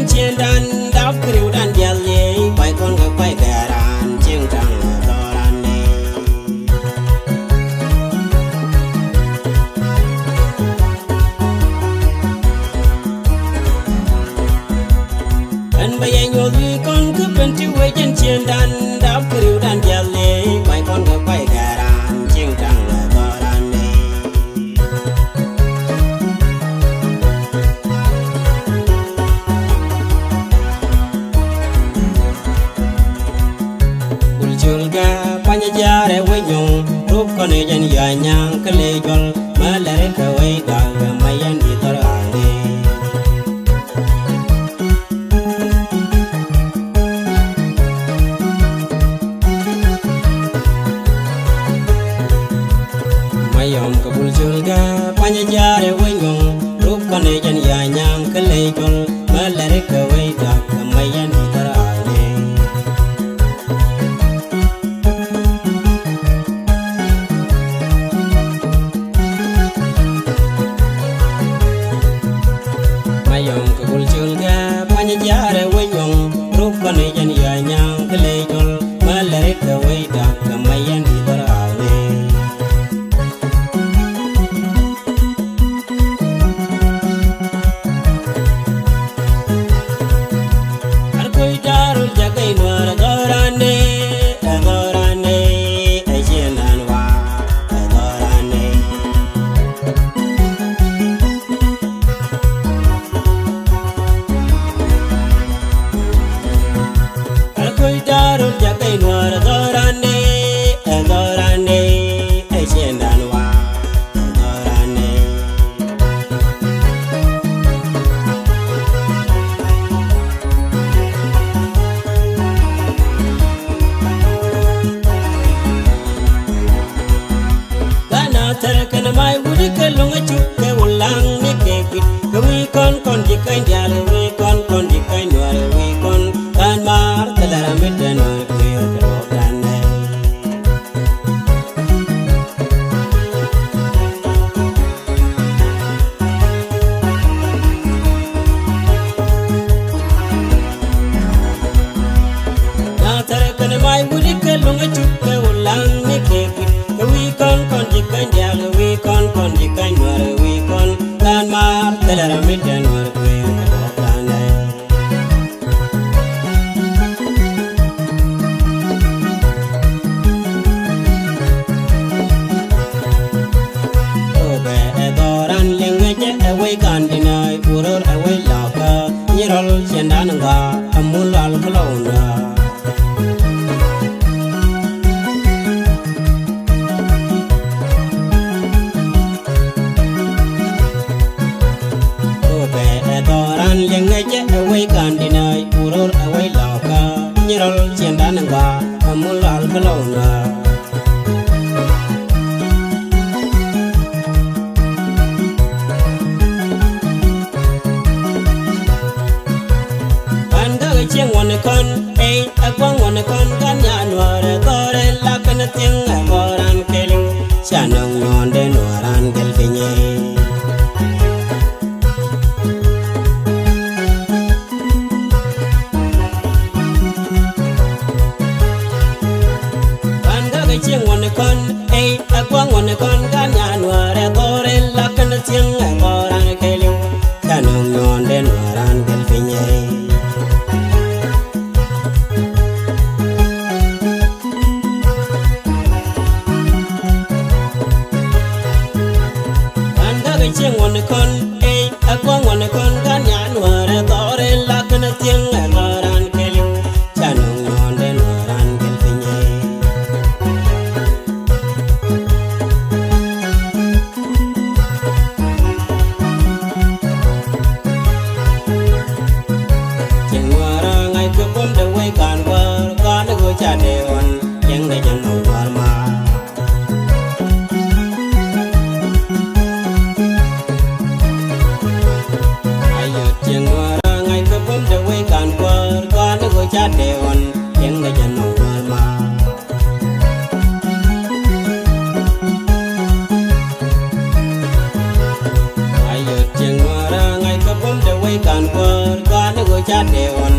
chiến đan đáp kêu đan già lệ quay con người quay gà đàn chiến trăng đò đàn nè anh bây giờ nhồi vì con cứ bên tiêu quay chân chiến đan đáp kêu đan già lệ quay con người quay gà đàn chiến trăng đò đàn nè Panya re we nyong rup ko ne jan ya nyang kle jol malare ka we ga mayan di torane mayom ka bul julga panya re we nyong rup ko ne jan ya nyang kle jol malare ka we ga mayan di torane Jare we nyong rup ko ne jan ya nyang kle jol malare ka we da kamayan di barane ar koi darul jagai war gorane gorane ajenan wa gorane darul jagai nuar dorane dorane ejendan wa dorane kana terkan mai wudi kelunga chukke ulang ne kekit kami kon dikai dial we kon dikai nuar we kon kan mar telara medan kuyo kedane na terkan mai wudi kelunga chukke ulang ne kekit we kon dikai dial we kon dikai nuar we kon kan mar telara medan kuyo kedane away kandinai urur away laka nyirol cendanga amul al kalona obe adoran lengaje away kandinai urur away laka nyirol cendanga amul al kalona chieng wan kon ei akwang wan kon kan ya nuar gore la kan tieng agoran keling chanong non de nuaran gel finye panda ga chieng wan kon ei akwang wan kon kan ya nuar gore la kan tieng agoran keling chanong non de nuaran gel finye chieng wan kon ei akwang wan kon kan ya nuar gore la kan tieng agoran keling chanong non de nuaran gel finye chieng nuara ngai ko pom de we kan war kan go cha de on yang de jang no war ma cha dewan yang ga jano ma ayo tieng nuara ngai ka pom de we kan kwar kan go cha ya de on